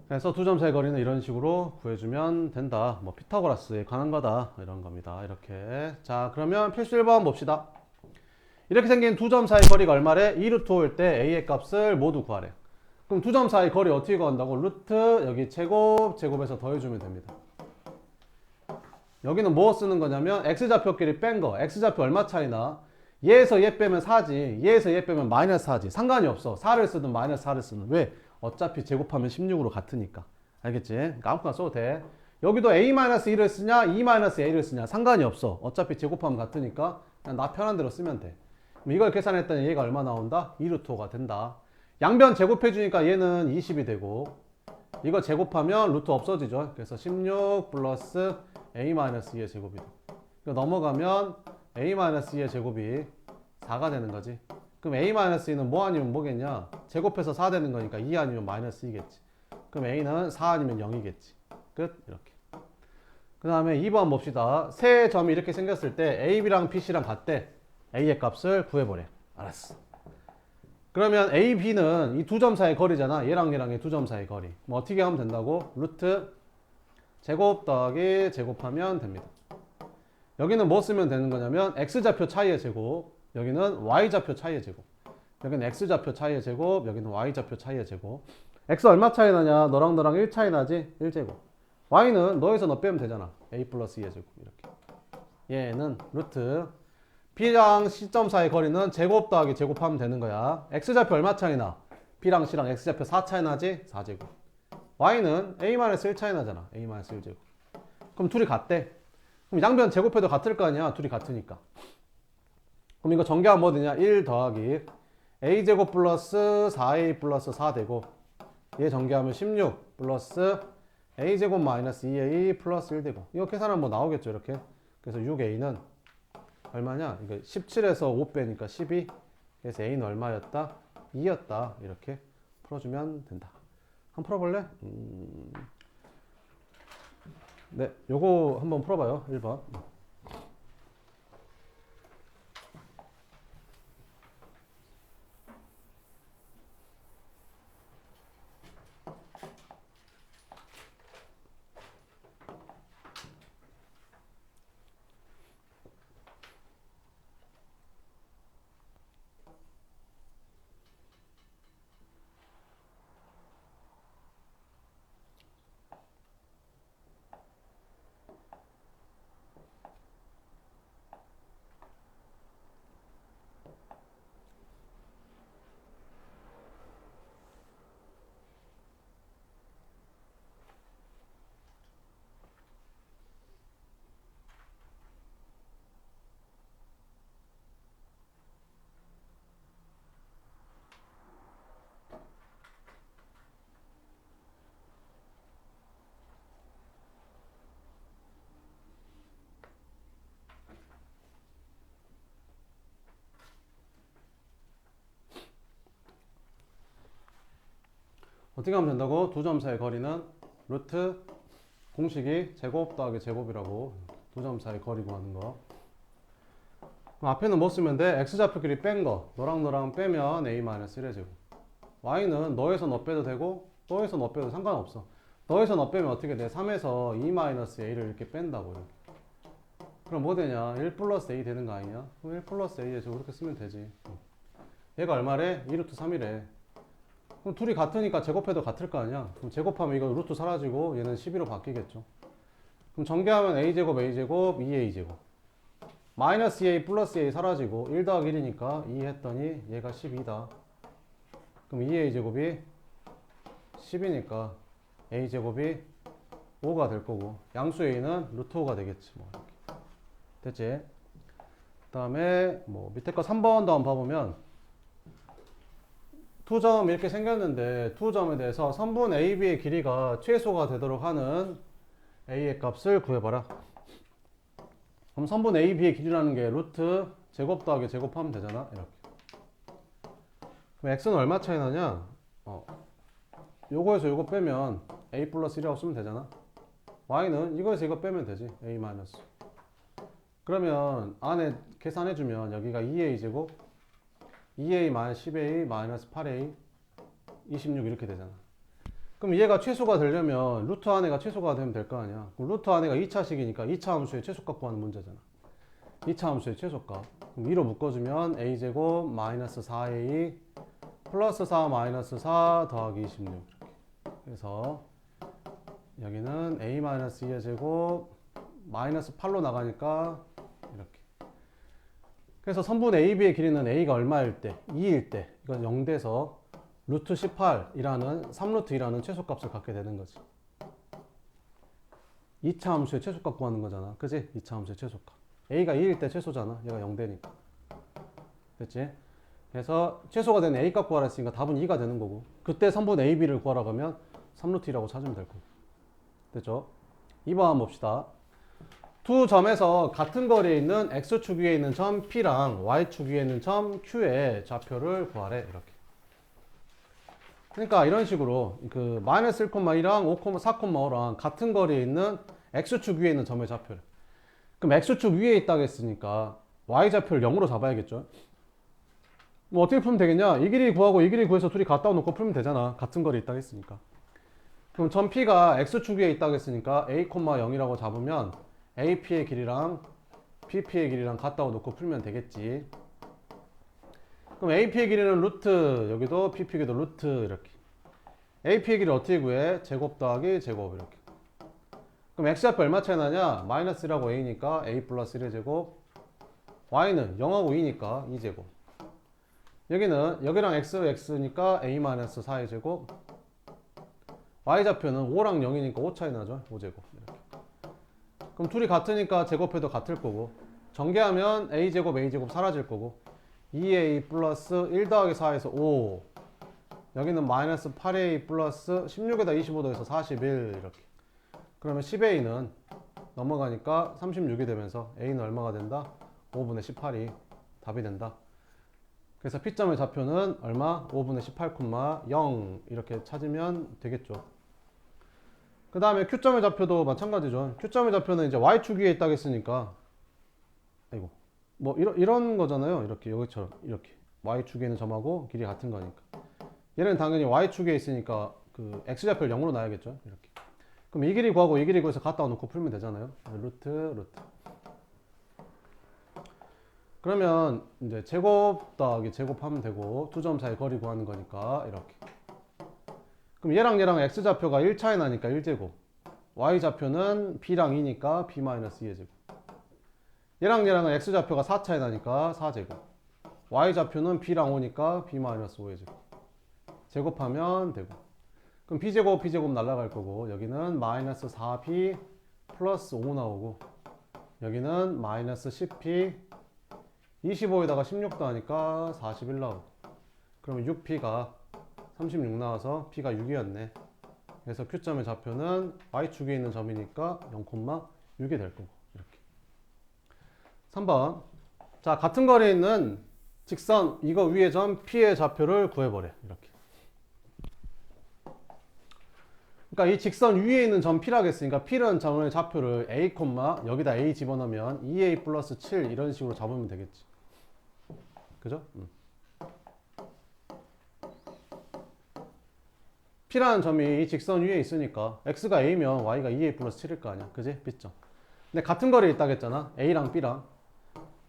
그래서 두 점 사이 거리는 이런 식으로 구해주면 된다. 뭐 피타고라스에 관한 거다. 이런 겁니다. 이렇게. 자, 그러면 필수 1번 봅시다. 이렇게 생긴 두 점 사이 거리가 얼마래? 2루트 5일 때 a의 값을 모두 구하래. 그럼 두 점 사이 거리 어떻게 구한다고? 루트 여기 제곱에서 더해주면 됩니다. 여기는 뭐 쓰는 거냐면 x좌표끼리 뺀 거. x좌표 얼마 차이나? 얘에서 얘 빼면 4지. 얘에서 얘 빼면 마이너스 4지. 상관이 없어. 4를 쓰든 마이너스 4를 쓰든. 왜? 어차피 제곱하면 16으로 같으니까. 알겠지? 그러니까 아무거나 써도 돼. 여기도 a-1을 쓰냐 e-a를 쓰냐 상관이 없어. 어차피 제곱하면 같으니까 그냥 나 편한 대로 쓰면 돼. 그럼 이걸 계산했더니 얘가 얼마 나온다? 2루트5가 된다. 양변 제곱해주니까 얘는 20이 되고 이거 제곱하면 루트 없어지죠. 그래서 16 플러스 a-2의 제곱이 돼. 넘어가면 a-2의 제곱이 4가 되는 거지. 그럼 a-2는 뭐 아니면 뭐겠냐? 제곱해서 4 되는 거니까 2 아니면 마이너스 2겠지. 그럼 a는 4 아니면 0이겠지. 끝. 이렇게. 그 다음에 2번 봅시다. 세 점이 이렇게 생겼을 때 AB랑 BC랑 같대. A의 값을 구해보래. 알았어. 그러면 A, B는 이 두 점 사이의 거리잖아. 얘랑 얘랑의 두 점 사이의 거리. 뭐 어떻게 하면 된다고? 루트 제곱 더하기 제곱하면 됩니다. 여기는 뭐 쓰면 되는 거냐면 X좌표 차이의 제곱, 여기는 Y좌표 차이의 제곱. 여기는 X좌표 차이의 제곱, 여기는 Y좌표 차이의 제곱. X 얼마 차이 나냐? 너랑 너랑 1 차이 나지? 1제곱. Y는 너에서 너 빼면 되잖아. A 플러스 2의 제곱. 이렇게. 얘는 루트 B랑 C점 사이의 거리는 제곱 더하기 제곱하면 되는 거야. X좌표 얼마 차이 나? B랑 C랑 X좌표 4 차이 나지? 4제곱. Y는 A-1 차이 나잖아. A-1제곱. 그럼 둘이 같대. 그럼 양변 제곱해도 같을 거 아니야. 둘이 같으니까. 그럼 이거 전개하면 뭐 되냐? 1 더하기 A제곱 플러스 4A 플러스 4 되고 얘 전개하면 16 플러스 A제곱 마이너스 2A 플러스 1 되고 이거 계산하면 뭐 나오겠죠. 이렇게. 그래서 6A는 얼마냐? 이거 17에서 5 빼니까 12. 그래서 A는 얼마였다? 2였다. 이렇게 풀어주면 된다. 한번 풀어볼래? 네, 요거 한번 풀어봐요. 1번. 어떻게 하면 된다고? 두 점 사이의 거리는 루트 공식이 제곱 더하기 제곱이라고 두 점 사이의 거리 구하는 거. 그럼 앞에는 뭐 쓰면 돼? X좌표끼리 뺀 거. 너랑 너랑 빼면 A-1의 제곱. Y는 너에서 너 빼도 되고 너에서 너 빼도 상관없어. 너에서 너 빼면 어떻게 돼? 3에서 E-A를 이렇게 뺀다고. 이렇게. 그럼 뭐 되냐? 1 플러스 A 되는 거 아니냐? 그럼 1 플러스 A의 제곱 이렇게 쓰면 되지. 얘가 얼마래? 2루트 3이래. 그럼 둘이 같으니까 제곱해도 같을 거 아니야? 그럼 제곱하면 이거 루트 사라지고 얘는 12로 바뀌겠죠. 그럼 전개하면 A제곱 A제곱 2A제곱 마이너스 2A 플러스 A 사라지고 1 더하기 1이니까 2 했더니 얘가 12다. 그럼 2A제곱이 10이니까 A제곱이 5가 될 거고 양수 A는 루트 5가 되겠지. 뭐 이렇게. 됐지? 그 다음에 뭐 밑에 거 3번도 한번 봐보면 투점 이렇게 생겼는데 투점에 대해서 선분 AB의 길이가 최소가 되도록 하는 A의 값을 구해봐라. 그럼 선분 AB의 길이라는 게 루트 제곱 더하기 제곱하면 되잖아. 이렇게. 그럼 X는 얼마 차이 나냐? 요거에서 요거 빼면 A 플러스 1이라고 쓰면 되잖아. Y는 이거에서 이거 빼면 되지. A 마이너스. 그러면 안에 계산해주면 여기가 2A 제곱 2A 마이너스 10A 마이너스 8A 26 이렇게 되잖아. 그럼 얘가 최소가 되려면 루트 안에가 최소가 되면 될 거 아니야. 그럼 루트 안에가 2차식이니까 2차 함수의 최소값 구하는 문제잖아. 2차 함수의 최소값. 그럼 2로 묶어주면 A제곱 마이너스 4A 플러스 4 마이너스 4 더하기 26 이렇게. 그래서 여기는 A 마이너스 2의 제곱 마이너스 8로 나가니까 이렇게. 그래서 선분 AB의 길이는 A가 얼마일 때? 2일 때. 이건 0돼서 루트 18이라는 3루트 2라는 최소값을 갖게 되는 거지. 2차 함수의 최소값 구하는 거잖아. 그지? 2차 함수의 최소값. a가 2일 때 최소잖아. 얘가 0 되니까. 됐지? 그래서 최소가 되는 a 값 구하라 했으니까 답은 2가 되는 거고. 그때 선분 a, b를 구하라 그러면 3루트 2라고 찾으면 될 거고. 됐죠? 2번 한번 봅시다. 두 점에서 같은 거리에 있는 x축 위에 있는 점 P랑 y축 위에 있는 점 Q의 좌표를 구하래. 이렇게. 그러니까 이런 식으로 그 마이너스 1,2랑 5, 4,5랑 같은 거리에 있는 x축 위에 있는 점의 좌표를. 그럼 x축 위에 있다고 했으니까 y좌표를 0으로 잡아야겠죠. 뭐 어떻게 풀면 되겠냐? 이 길이 구하고 이 길이 구해서 둘이 갖다 놓고 풀면 되잖아. 같은 거리에 있다고 했으니까. 그럼 점 P가 x축 위에 있다고 했으니까 a, 0이라고 잡으면 AP의 길이랑 BP의 길이랑 갖다 놓고 풀면 되겠지. 그럼 AP의 길이는 루트, 여기도 BP의 길이도 루트 이렇게. AP의 길이 어떻게 구해? 제곱 더하기 제곱 이렇게. 그럼 X좌표 얼마 차이 나냐? 마이너스 1하고 A니까 A 플러스 1의 제곱. Y는 0하고 2니까 2제곱. 여기랑 X니까 A 마이너스 4의 제곱. Y좌표는 5랑 0이니까 5 차이 나죠? 5제곱. 이렇게. 그럼 둘이 같으니까 제곱해도 같을 거고. 전개하면 A제곱, A제곱 사라질 거고. 2A 플러스 1 더하기 4에서 5. 여기는 마이너스 8A 플러스 16에다 25더해서 41 이렇게. 그러면 10A는 넘어가니까 36이 되면서 A는 얼마가 된다? 5분의 18이 답이 된다. 그래서 P점의 좌표는 얼마? 5분의 18,0 이렇게 찾으면 되겠죠. 그 다음에 Q점의 좌표도 마찬가지죠. Q점의 좌표는 이제 Y축 위에 있다고 했으니까 아이고 뭐 이런 거잖아요. 이렇게 여기처럼 이렇게 Y축에 있는 점하고 길이 같은 거니까 얘는 당연히 Y축에 있으니까 그 X좌표를 0으로 놔야겠죠. 이렇게. 그럼 이 길이 구하고 이 길이 구해서 갖다 놓고 풀면 되잖아요. 루트. 그러면 이제 제곱 더하기 제곱하면 되고 두 점 사이 거리 구하는 거니까 이렇게. 그럼 얘랑 X좌표가 1 차이 나니까 1제곱. Y좌표는 B랑 2니까 B-2의 제곱. 얘랑은 X좌표가 4 차이 나니까 4제곱. Y좌표는 B랑 5니까 B-5의 제곱. 제곱하면 되고. 그럼 B제곱 날라갈 거고 여기는 마이너스 4B 플러스 5 나오고 여기는 마이너스 10P 25에다가 16 더하니까 41 나오고 그러면 6P가 36 나와서 P가 6이었네. 그래서 Q점의 좌표는 Y축에 있는 점이니까 0,6이 될 거고 이렇게. 3번. 자, 같은 거리에 있는 직선 이거 위의 점 P의 좌표를 구해보래. 이렇게. 그러니까 이 직선 위에 있는 점 P라고 했으니까 P라는 점의 좌표를 A, 여기다 A 집어넣으면 2A 플러스 7 이런 식으로 잡으면 되겠지. 그죠? P라는 점이 이 직선 위에 있으니까 X가 A면 Y가 2A 플러스 7일 거 아니야. 그지? B점. 근데 같은 거리에 있다고 했잖아. A랑 B랑.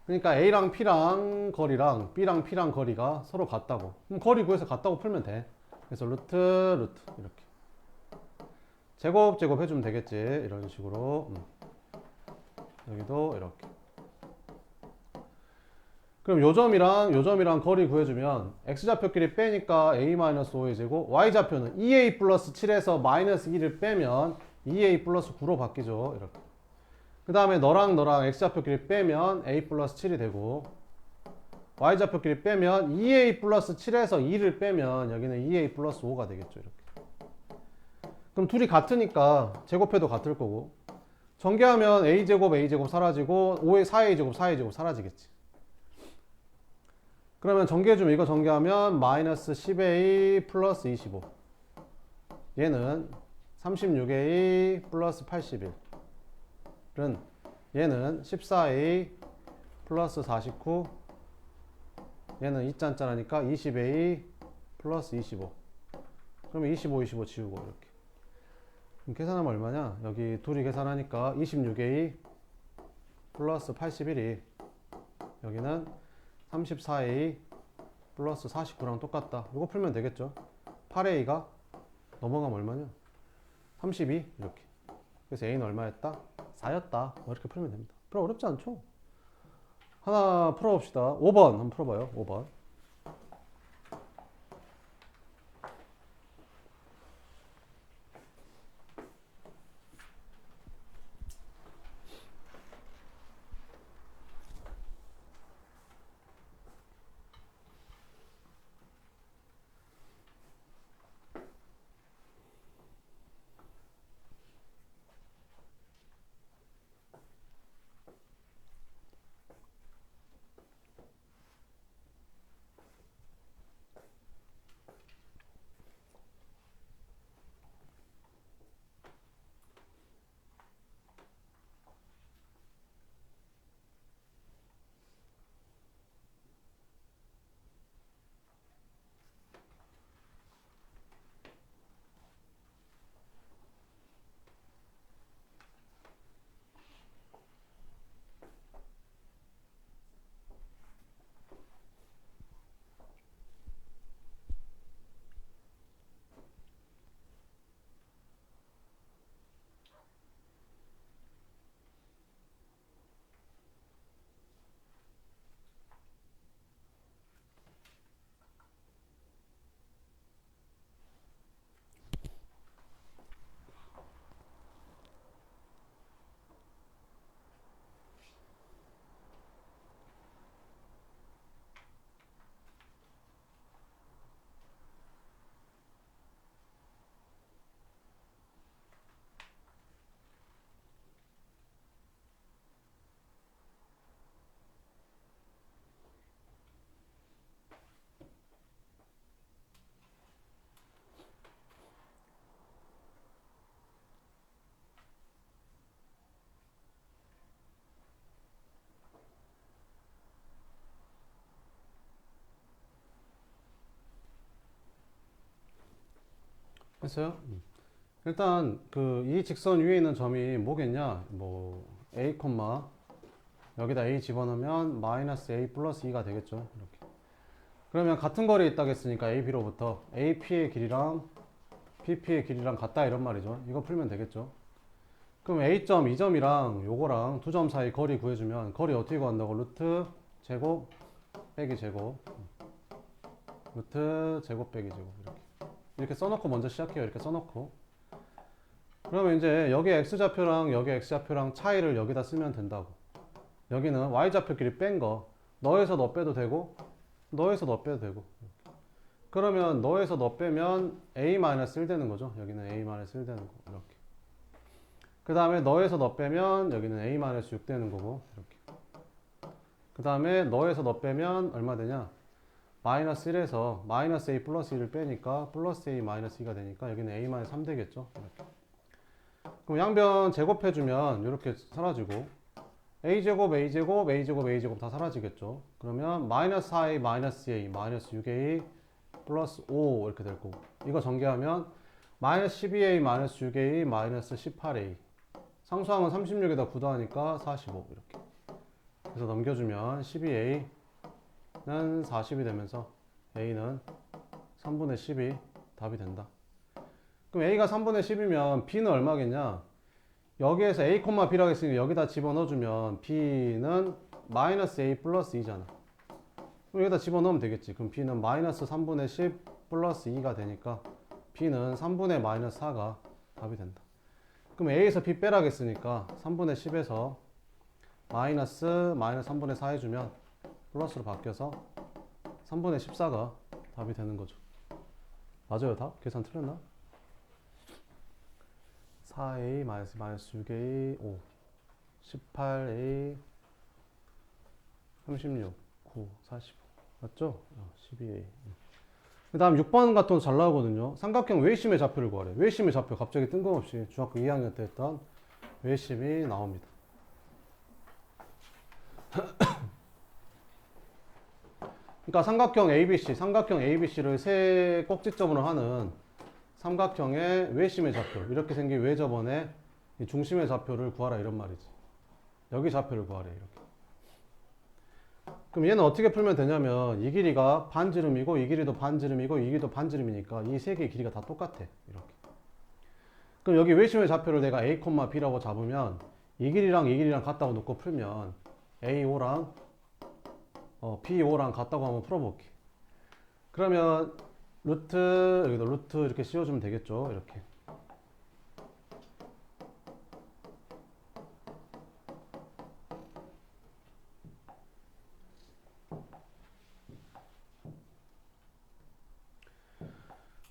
그러니까 A랑 P랑 거리랑 B랑 P랑 거리가 서로 같다고. 그럼 거리 구해서 같다고 풀면 돼. 그래서 루트 이렇게. 제곱 해주면 되겠지. 이런 식으로. 여기도 이렇게. 그럼 요 점이랑 거리 구해주면 X좌표끼리 빼니까 A-5의 제곱, Y좌표는 2A 플러스 7에서 마이너스 2를 빼면 2A 플러스 9로 바뀌죠. 이렇게. 그 다음에 너랑 X좌표끼리 빼면 A 플러스 7이 되고 Y좌표끼리 빼면 2A 플러스 7에서 2를 빼면 여기는 2A 플러스 5가 되겠죠. 이렇게. 그럼 둘이 같으니까 제곱해도 같을 거고 전개하면 A제곱 사라지고 5의 4A제곱 사라지겠지. 그러면 전개해주면 이거 전개하면 마이너스 10A 플러스 25 얘는 36A 플러스 81은 얘는 14A 플러스 49 얘는 2짠짜라니까 20A 플러스 25 그러면 25 지우고 이렇게 그럼 계산하면 얼마냐? 여기 둘이 계산하니까 26A 플러스 81이 여기는 34A 플러스 49랑 똑같다. 이거 풀면 되겠죠? 8A가 넘어가면 얼마냐? 32 이렇게. 그래서 A는 얼마였다? 4였다. 이렇게 풀면 됩니다. 별로 어렵지 않죠? 하나 풀어봅시다. 5번 한번 풀어봐요. 5번. 했어요? 일단 그 이 직선 위에 있는 점이 뭐겠냐? 뭐 a, 여기다 a 집어넣으면 마이너스 a 플러스 2가 되겠죠. 이렇게. 그러면 같은 거리에 있다겠으니까 a, b로부터 ap의 길이랑 pp의 길이랑 같다 이런 말이죠. 이거 풀면 되겠죠. 그럼 a점, 이 점이랑 요거랑 두 점 사이 거리 구해주면 거리 어떻게 구한다고? 루트 제곱 빼기 제곱, 루트 제곱 빼기 제곱 이렇게 써놓고 먼저 시작해요. 이렇게 써놓고 그러면 이제 여기 x좌표랑 여기 x좌표랑 차이를 여기다 쓰면 된다고. 여기는 y좌표끼리 뺀 거 너에서 너 빼도 되고 너에서 너 빼도 되고. 그러면 너에서 너 빼면 a-1 되는 거죠. 여기는 a-1 되는 거 이렇게. 그 다음에 너에서 너 빼면 여기는 a-6 되는 거고 이렇게. 그 다음에 너에서 너 빼면 얼마 되냐? 마이너스 1에서 마이너스 a 플러스 1을 빼니까 플러스 a 마이너스 2가 되니까 여기는 a-3 되겠죠. 이렇게. 그럼 양변 제곱해주면 이렇게 사라지고 a제곱 a제곱 a제곱 a제곱 다 사라지겠죠. 그러면 마이너스 4a 마이너스 a 마이너스 6a 플러스 5 이렇게 될 거고 이거 전개하면 마이너스 12a 마이너스 6a 마이너스 18a 상수항은 36에다 9 더하니까 45 이렇게. 그래서 넘겨주면 12a는 40이 되면서 a는 3분의 10이 답이 된다. 그럼 a가 3분의 10이면 b는 얼마겠냐? 여기에서 a, b라고 했으니까 여기다 집어넣어주면 b는 마이너스 a 플러스 2잖아. 그럼 여기다 집어넣으면 되겠지. 그럼 b는 마이너스 3분의 10 플러스 2가 되니까 b는 3분의 마이너스 4가 답이 된다. 그럼 a에서 b 빼라고 했으니까 3분의 10에서 마이너스 3분의 4 해주면 플러스로 바뀌어서 3분의 14가 답이 되는 거죠. 맞아요, 답? 계산 틀렸나? 4a 마이너스 6a 5 18a 36 9 45 맞죠? 12a. 그 다음 6번 같은 거 잘 나오거든요. 삼각형 외심의 좌표를 구하래. 외심의 좌표 갑자기 뜬금없이 중학교 2학년 때 했던 외심이 나옵니다. 그러니까 삼각형 ABC를 세 꼭지점으로 하는 삼각형의 외심의 좌표, 이렇게 생긴 외접원의 중심의 좌표를 구하라 이런 말이지. 여기 좌표를 구하래 이렇게. 그럼 얘는 어떻게 풀면 되냐면 이 길이가 반지름이고 이 길이도 반지름이고 이 길이도 반지름이니까 이 세 개의 길이가 다 똑같아 이렇게. 그럼 여기 외심의 좌표를 내가 a, b라고 잡으면 이 길이랑 같다고 놓고 풀면 a5랑 b5랑 같다고 한번 풀어볼게. 그러면 루트, 여기다 루트 이렇게 씌워주면 되겠죠. 이렇게.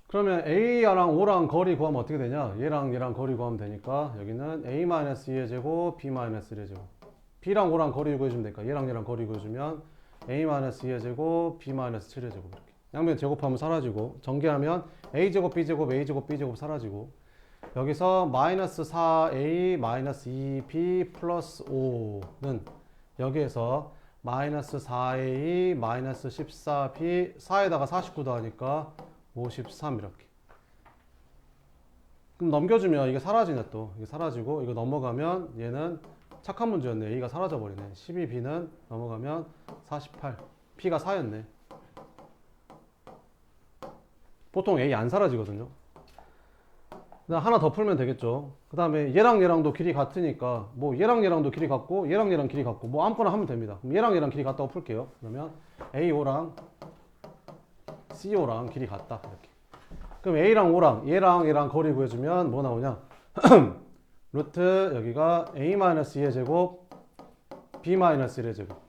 그러면 A랑 O랑 거리 구하면 어떻게 되냐? 얘랑 거리 구하면 되니까 여기는 A-2의 제곱, B-1의 제곱. B랑 O랑 거리 구해주면 되니까 얘랑 거리 구해주면 A-2의 제곱, B-7의 제곱 이렇게. 양변 제곱하면 사라지고 전개하면 A제곱, B제곱, A제곱, B제곱 사라지고 여기서 마이너스 4A 마이너스 2B 플러스 5는 여기에서 마이너스 4A 마이너스 14B 4에다가 49 더하니까 53 이렇게. 그럼 넘겨주면 이게 사라지네 또. 이게 사라지고 이거 넘어가면 얘는 착한 문제였네. A가 사라져 버리네. 12B는 넘어가면 48. B가 4였네. 보통 A 안 사라지거든요. 하나 더 풀면 되겠죠. 그 다음에 얘랑도 길이 같으니까 뭐 얘랑도 길이 같고 얘랑 길이 같고 뭐 아무거나 하면 됩니다. 그럼 얘랑 길이 같다고 풀게요. 그러면 A5랑 C5랑 길이 같다 이렇게. 그럼 A랑 O랑 얘랑 거리 구해주면 뭐 나오냐? 루트 여기가 A-2의 제곱 B-1의 제곱.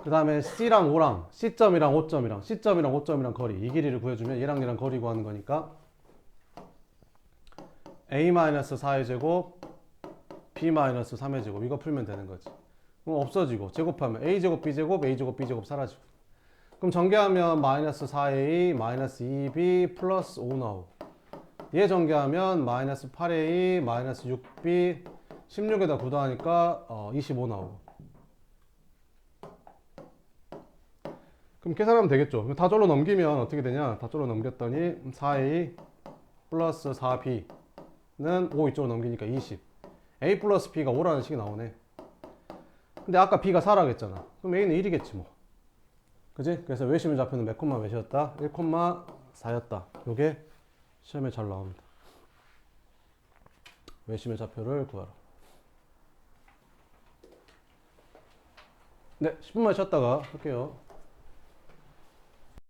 그 다음에 C랑 O랑 C점이랑 O점이랑 거리 이 길이를 구해주면 얘랑 거리 구하는 거니까 A-4의 제곱 B-3의 제곱 이거 풀면 되는 거지. 그럼 없어지고 제곱하면 A제곱 B제곱 A제곱 B제곱 사라지고 그럼 전개하면 마이너스 4A 마이너스 2B 플러스 5 나오고 얘 전개하면 마이너스 8A 마이너스 6B 16에다 9 더하니까 25 나오고 그럼 계산하면 되겠죠. 다 절로 넘기면 어떻게 되냐? 다 절로 넘겼더니 4A 플러스 4b는 5 이쪽으로 넘기니까 20. a 플러스 b가 5라는 식이 나오네. 근데 아까 b가 4라고 했잖아. 그럼 a는 1이겠지 뭐. 그지? 그래서 외심의 좌표는 몇 콤마 몇이었다? 1,4였다. 요게 시험에 잘 나옵니다. 외심의 좌표를 구하라. 네, 10분만 쉬었다가 할게요.